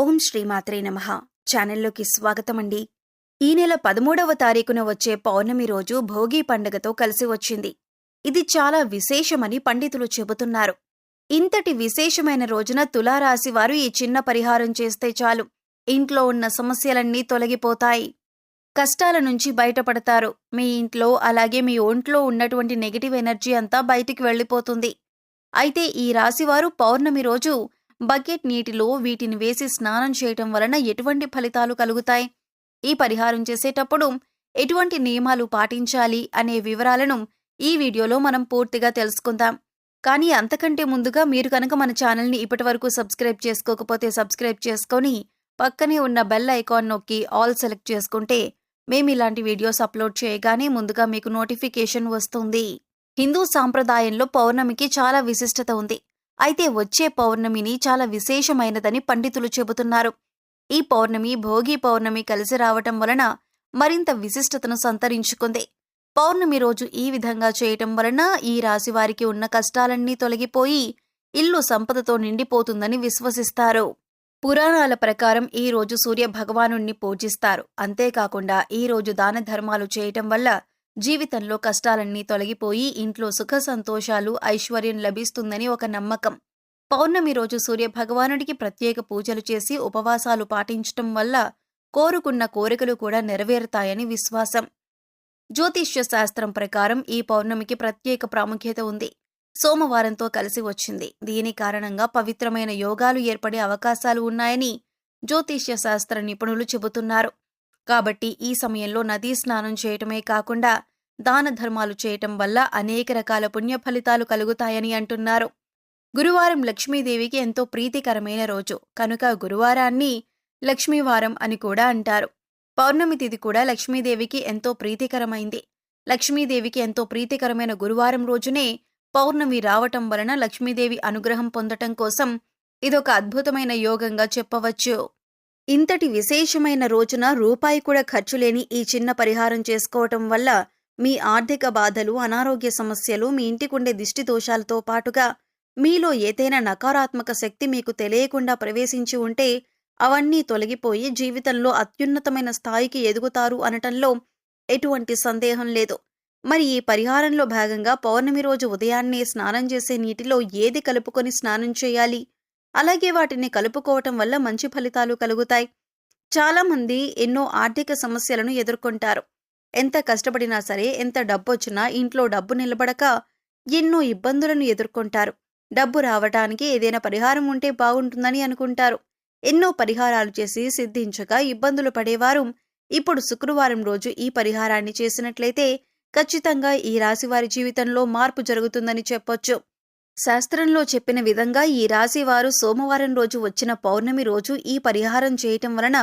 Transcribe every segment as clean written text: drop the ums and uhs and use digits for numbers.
ఓం శ్రీమాత్రే నమః. ఛానల్లోకి స్వాగతమండి. ఈ నెల 13వ తారీఖున వచ్చే పౌర్ణమి రోజు భోగి పండుగతో కలిసి వచ్చింది. ఇది చాలా విశేషమని పండితులు చెబుతున్నారు. ఇంతటి విశేషమైన రోజున తులారాశి వారు ఈ చిన్న పరిహారం చేస్తే చాలు, ఇంట్లో ఉన్న సమస్యలన్నీ తొలగిపోతాయి. కష్టాల నుంచి బయటపడతారు. మీ ఇంట్లో అలాగే మీ ఒంట్లో ఉన్నటువంటి నెగటివ్ ఎనర్జీ అంతా బయటికి వెళ్ళిపోతుంది. అయితే ఈ రాశివారు పౌర్ణమి రోజు బకెట్ నీటిలో వీటిని వేసి స్నానం చేయటం వలన ఎటువంటి ఫలితాలు కలుగుతాయి, ఈ పరిహారం చేసేటప్పుడు ఎటువంటి నియమాలు పాటించాలి అనే వివరాలను ఈ వీడియోలో మనం పూర్తిగా తెలుసుకుందాం. కానీ అంతకంటే ముందుగా మీరు కనుక మన ఛానల్ని ఇప్పటివరకు సబ్స్క్రైబ్ చేసుకోకపోతే సబ్స్క్రైబ్ చేసుకొని పక్కనే ఉన్న బెల్ ఐకాన్ నొక్కి ఆల్ సెలెక్ట్ చేసుకుంటే మేము ఇలాంటి వీడియోస్ అప్లోడ్ చేయగానే ముందుగా మీకు నోటిఫికేషన్ వస్తుంది. హిందూ సాంప్రదాయంలో పౌర్ణమికి చాలా విశిష్టత ఉంది. అయితే వచ్చే పౌర్ణమిని చాలా విశేషమైనదని పండితులు చెబుతున్నారు. ఈ పౌర్ణమి భోగి పౌర్ణమి కలిసి రావటం వలన మరింత విశిష్టతను సంతరించుకుంది. పౌర్ణమి రోజు ఈ విధంగా చేయటం వలన ఈ రాశి వారికి ఉన్న కష్టాలన్నీ తొలగిపోయి ఇల్లు సంపదతో నిండిపోతుందని విశ్వసిస్తారు. పురాణాల ప్రకారం ఈ రోజు సూర్య భగవానుణ్ణి పూజిస్తారు. అంతేకాకుండా ఈ రోజు దాన ధర్మాలు చేయటం వల్ల జీవితంలో కష్టాలన్నీ తొలగిపోయి ఇంట్లో సుఖ సంతోషాలు ఐశ్వర్యం లభిస్తుందని ఒక నమ్మకం. పౌర్ణమి రోజు సూర్య భగవానుడికి ప్రత్యేక పూజలు చేసి ఉపవాసాలు పాటించటం వల్ల కోరుకున్న కోరికలు కూడా నెరవేరుతాయని విశ్వాసం. జ్యోతిష్య శాస్త్రం ప్రకారం ఈ పౌర్ణమికి ప్రత్యేక ప్రాముఖ్యత ఉంది. సోమవారంతో కలిసి వచ్చింది. దీని కారణంగా పవిత్రమైన యోగాలు ఏర్పడే అవకాశాలు ఉన్నాయని జ్యోతిష్య శాస్త్ర నిపుణులు చెబుతున్నారు. కాబట్టి ఈ సమయంలో నదీ స్నానం చేయటమే కాకుండా దాన ధర్మాలు చేయటం వల్ల అనేక రకాల పుణ్య ఫలితాలు కలుగుతాయని అంటున్నారు. గురువారం లక్ష్మీదేవికి ఎంతో ప్రీతికరమైన రోజు కనుక గురువారాన్ని లక్ష్మీవారం అని కూడా అంటారు. పౌర్ణమి తిథి కూడా లక్ష్మీదేవికి ఎంతో ప్రీతికరమైంది. లక్ష్మీదేవికి ఎంతో ప్రీతికరమైన గురువారం రోజునే పౌర్ణమి రావటం వలన లక్ష్మీదేవి అనుగ్రహం పొందటం కోసం ఇదొక అద్భుతమైన యోగంగా చెప్పవచ్చు. ఇంతటి విశేషమైన రోజున రూపాయి కూడా ఖర్చులేని ఈ చిన్న పరిహారం చేసుకోవటం వల్ల మీ ఆర్థిక బాధలు, అనారోగ్య సమస్యలు, మీ ఇంటికుండే దిష్టి దోషాలతో పాటుగా మీలో ఏదైనా నకారాత్మక శక్తి మీకు తెలియకుండా ప్రవేశించి ఉంటే అవన్నీ తొలగిపోయి జీవితంలో అత్యున్నతమైన స్థాయికి ఎదుగుతారు అనటంలో ఎటువంటి సందేహం లేదు. మరి ఈ పరిహారంలో భాగంగా పౌర్ణమి రోజు ఉదయాన్నే స్నానం చేసే నీటిలో ఏది కలుపుకొని స్నానం చేయాలి, అలాగే వాటిని కలుపుకోవటం వల్ల మంచి ఫలితాలు కలుగుతాయి. చాలామంది ఎన్నో ఆర్థిక సమస్యలను ఎదుర్కొంటారు. ఎంత కష్టపడినా సరే, ఎంత డబ్బొచ్చినా ఇంట్లో డబ్బు నిలబడక ఎన్నో ఇబ్బందులను ఎదుర్కొంటారు. డబ్బు రావటానికి ఏదైనా పరిహారం ఉంటే బాగుంటుందని అనుకుంటారు. ఎన్నో పరిహారాలు చేసి సిద్ధించక ఇబ్బందులు పడేవారు ఇప్పుడు శుక్రవారం రోజు ఈ పరిహారాన్ని చేసినట్లయితే ఖచ్చితంగా ఈ రాశివారి జీవితంలో మార్పు జరుగుతుందని చెప్పొచ్చు. శాస్త్రంలో చెప్పిన విధంగా ఈ రాశివారు సోమవారం రోజు వచ్చిన పౌర్ణమి రోజు ఈ పరిహారం చేయటం వలన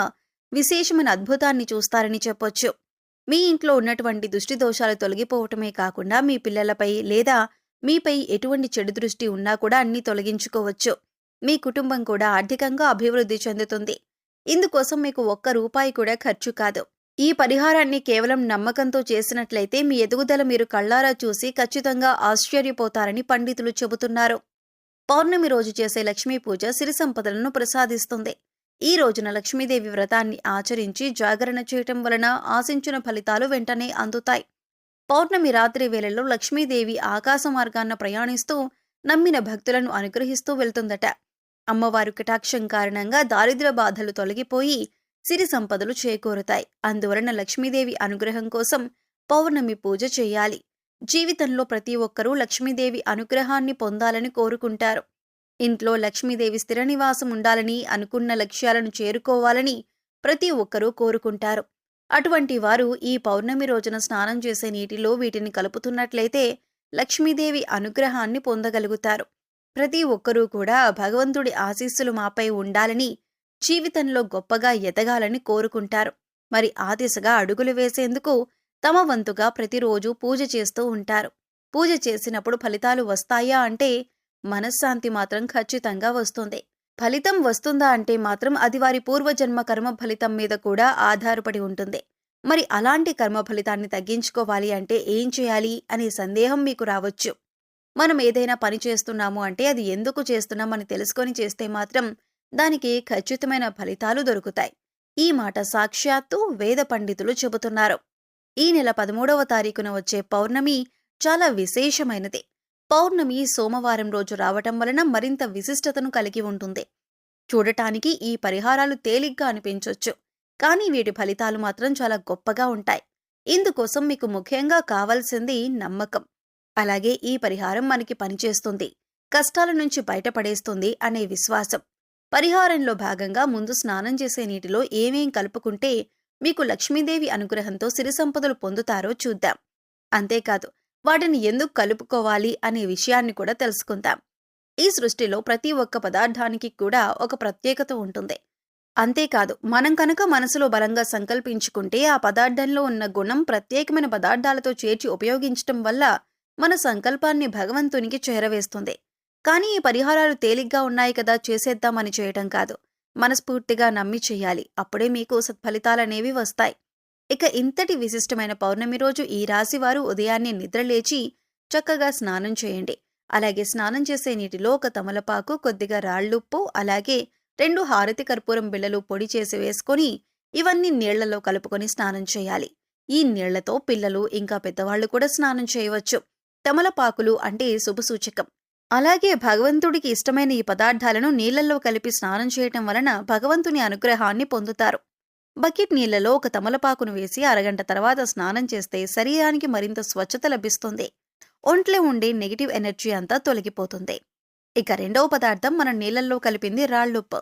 విశేషమైన అద్భుతాన్ని చూస్తారని చెప్పొచ్చు. మీ ఇంట్లో ఉన్నటువంటి దృష్టి దోషాలు తొలగిపోవటమే కాకుండా మీ పిల్లలపై లేదా మీపై ఎటువంటి చెడు దృష్టి ఉన్నా కూడా అన్ని తొలగించుకోవచ్చు. మీ కుటుంబం కూడా ఆర్థికంగా అభివృద్ధి చెందుతుంది. ఇందుకోసం మీకు ఒక్క రూపాయి కూడా ఖర్చు కాదు. ఈ పరిహారాన్ని కేవలం నమ్మకంతో చేసినట్లయితే మీ ఎదుగుదల మీరు కళ్ళారా చూసి ఖచ్చితంగా ఆశ్చర్యపోతారని పండితులు చెబుతున్నారు. పౌర్ణమి రోజు చేసే లక్ష్మీ పూజ సిరి సంపదలను ప్రసాదిస్తుంది. ఈ రోజున లక్ష్మీదేవి వ్రతాన్ని ఆచరించి జాగరణ చేయటం వలన ఆశించిన ఫలితాలు వెంటనే అందుతాయి. పౌర్ణమి రాత్రి వేళల్లో లక్ష్మీదేవి ఆకాశ మార్గాన ప్రయాణిస్తూ నమ్మిన భక్తులను అనుగ్రహిస్తూ వెళ్తుందట. అమ్మవారు కటాక్షం కారణంగా దారిద్ర్య బాధలు తొలగిపోయి సిరి సంపదలు చేకూరుతాయి. అందువలన లక్ష్మీదేవి అనుగ్రహం కోసం పౌర్ణమి పూజ చేయాలి. జీవితంలో ప్రతి ఒక్కరూ లక్ష్మీదేవి అనుగ్రహాన్ని పొందాలని కోరుకుంటారు. ఇంట్లో లక్ష్మీదేవి స్థిర నివాసం ఉండాలని, అనుకున్న లక్ష్యాలను చేరుకోవాలని ప్రతి ఒక్కరూ కోరుకుంటారు. అటువంటి వారు ఈ పౌర్ణమి రోజున స్నానం చేసే నీటిలో వీటిని కలుపుతున్నట్లయితే లక్ష్మీదేవి అనుగ్రహాన్ని పొందగలుగుతారు. ప్రతి ఒక్కరూ కూడా భగవంతుడి ఆశీస్సులు మాపై ఉండాలని, జీవితంలో గొప్పగా ఎదగాలని కోరుకుంటారు. మరి ఆ దిశగా అడుగులు వేసేందుకు తమ వంతుగా ప్రతిరోజు పూజ చేస్తూ ఉంటారు. పూజ చేసినప్పుడు ఫలితాలు వస్తాయా అంటే మనశ్శాంతి మాత్రం ఖచ్చితంగా వస్తుంది. ఫలితం వస్తుందా అంటే మాత్రం అది వారి పూర్వజన్మ కర్మ ఫలితం మీద కూడా ఆధారపడి ఉంటుంది. మరి అలాంటి కర్మ ఫలితాన్ని తగ్గించుకోవాలి అంటే ఏం చేయాలి అనే సందేహం మీకు రావచ్చు. మనం ఏదైనా పని చేస్తున్నాము అంటే అది ఎందుకు చేస్తున్నాం అని తెలుసుకొని చేస్తే మాత్రం దానికి ఖచ్చితమైన ఫలితాలు దొరుకుతాయి. ఈ మాట సాక్షాత్తు వేద పండితులు చెబుతున్నారు. ఈ నెల 13వ తారీఖున వచ్చే పౌర్ణమి చాలా విశేషమైనది. పౌర్ణమి సోమవారం రోజు రావటం వలన మరింత విశిష్టతను కలిగి ఉంటుంది. చూడటానికి ఈ పరిహారాలు తేలిగ్గా అనిపించొచ్చు, కానీ వీటి ఫలితాలు మాత్రం చాలా గొప్పగా ఉంటాయి. ఇందుకోసం మీకు ముఖ్యంగా కావాల్సింది నమ్మకం. అలాగే ఈ పరిహారం మనకి పనిచేస్తుంది, కష్టాల నుంచి బయటపడేస్తుంది అనే విశ్వాసం. పరిహారంలో భాగంగా ముందు స్నానం చేసే నీటిలో ఏమేం కలుపుకుంటే మీకు లక్ష్మీదేవి అనుగ్రహంతో సిరి సంపదలు పొందుతారో చూద్దాం. అంతేకాదు, వాటిని ఎందుకు కలుపుకోవాలి అనే విషయాన్ని కూడా తెలుసుకుందాం. ఈ సృష్టిలో ప్రతి ఒక్క పదార్థానికి కూడా ఒక ప్రత్యేకత ఉంటుంది. అంతేకాదు, మనం కనుక మనసులో బలంగా సంకల్పించుకుంటే ఆ పదార్థంలో ఉన్న గుణం ప్రత్యేకమైన పదార్థాలతో చేర్చి ఉపయోగించటం వల్ల మన సంకల్పాన్ని భగవంతునికి చేరవేస్తుంది. కానీ ఈ పరిహారాలు తేలిగ్గా ఉన్నాయి కదా, చేసేద్దామని చేయటం కాదు. మనస్ఫూర్తిగా నమ్మి చేయాలి. అప్పుడే మీకు సత్ఫలితాలనేవి వస్తాయి. ఇక ఇంతటి విశిష్టమైన పౌర్ణమి రోజు ఈ రాశివారు ఉదయాన్నే నిద్రలేచి చక్కగా స్నానం చేయండి. అలాగే స్నానం చేసే నీటిలో ఒక తమలపాకు, కొద్దిగా రాళ్లుప్పు, అలాగే 2 హారతి కర్పూరం బిళ్ళలు పొడి చేసి వేసుకొని ఇవన్నీ నీళ్లలో కలుపుకొని స్నానం చేయాలి. ఈ నీళ్లతో పిల్లలు ఇంకా పెద్దవాళ్లు కూడా స్నానం చేయవచ్చు. తమలపాకులు అంటే శుభసూచకం. అలాగే భగవంతుడికి ఇష్టమైన ఈ పదార్థాలను నీళ్లలో కలిపి స్నానం చేయటం వలన భగవంతుని అనుగ్రహాన్ని పొందుతారు. బకెట్ నీళ్లలో ఒక తమలపాకును వేసి అరగంట తర్వాత స్నానం చేస్తే శరీరానికి మరింత స్వచ్ఛత లభిస్తుంది. ఒంట్లో ఉండే నెగిటివ్ ఎనర్జీ అంతా తొలగిపోతుంది. ఇక రెండవ పదార్థం మనం నీళ్లలో కలిపింది రాళ్లుప్పు.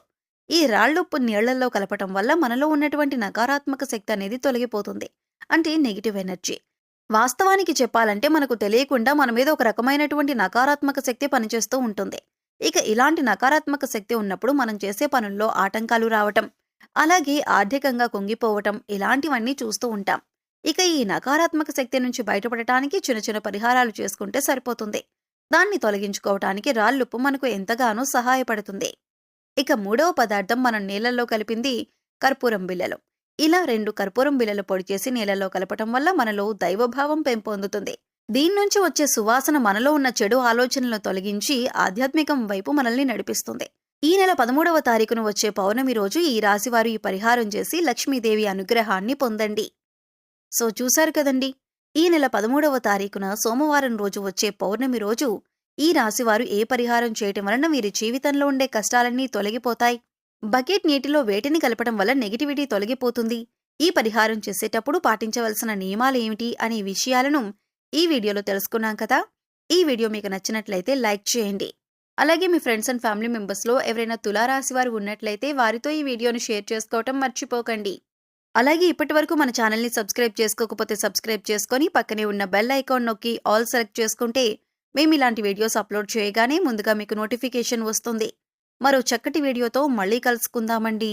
ఈ రాళ్లుప్పు నీళ్లలో కలపటం వల్ల మనలో ఉన్నటువంటి నకారాత్మక శక్తి అనేది తొలగిపోతుంది, అంటే నెగిటివ్ ఎనర్జీ. వాస్తవానికి చెప్పాలంటే మనకు తెలియకుండా మన మీద ఒక రకమైనటువంటి నకారాత్మక శక్తి పనిచేస్తూ ఉంటుంది. ఇక ఇలాంటి నకారాత్మక శక్తి ఉన్నప్పుడు మనం చేసే పనుల్లో ఆటంకాలు రావటం, అలాగే ఆర్థికంగా కుంగిపోవటం, ఇలాంటివన్నీ చూస్తూ ఉంటాం. ఇక ఈ నకారాత్మక శక్తి నుంచి బయటపడటానికి చిన్న చిన్న పరిహారాలు చేసుకుంటే సరిపోతుంది. దాన్ని తొలగించుకోవటానికి రాళ్లుప్పు మనకు ఎంతగానో సహాయపడుతుంది. ఇక మూడవ పదార్థం మనం నీళ్లలో కలిపింది కర్పూరం బిళ్ళలు. ఇలా 2 కర్పూరం బిళ్ళలు పొడి చేసి నీళ్లలో కలపటం వల్ల మనలో దైవభావం పెంపొందుతుంది. దీన్నుంచి వచ్చే సువాసన మనలో ఉన్న చెడు ఆలోచనలను తొలగించి ఆధ్యాత్మికం వైపు మనల్ని నడిపిస్తుంది. ఈ నెల 13వ తారీఖున వచ్చే పౌర్ణమి రోజు ఈ రాశివారు ఈ పరిహారం చేసి లక్ష్మీదేవి అనుగ్రహాన్ని పొందండి. సో చూశారు కదండి, ఈ నెల 13వ తారీఖున సోమవారం రోజు వచ్చే పౌర్ణమి రోజు ఈ రాశివారు ఏ పరిహారం చేయటం వలన వీరి జీవితంలో ఉండే కష్టాలన్నీ తొలగిపోతాయి. బకెట్ నీటిలో వేటిని కలపడం వల్ల నెగిటివిటీ తొలగిపోతుంది. ఈ పరిహారం చేసేటప్పుడు పాటించవలసిన నియమాలు ఏమిటి అనే విషయాలను ఈ వీడియోలో తెలుసుకున్నాం కదా. ఈ వీడియో మీకు నచ్చినట్లయితే లైక్ చేయండి. అలాగే మీ ఫ్రెండ్స్ అండ్ ఫ్యామిలీ మెంబర్స్లో ఎవరైనా తులారాశి వారు ఉన్నట్లయితే వారితో ఈ వీడియోను షేర్ చేసుకోవటం మర్చిపోకండి. అలాగే ఇప్పటివరకు మన ఛానల్ని సబ్స్క్రైబ్ చేసుకోకపోతే సబ్స్క్రైబ్ చేసుకొని పక్కనే ఉన్న బెల్ ఐకాన్ నొక్కి ఆల్ సెలెక్ట్ చేసుకుంటే మేము ఇలాంటి వీడియోస్ అప్లోడ్ చేయగానే ముందుగా మీకు నోటిఫికేషన్ వస్తుంది. మరో చక్కటి వీడియోతో మళ్ళీ కలుసుకుందామండి.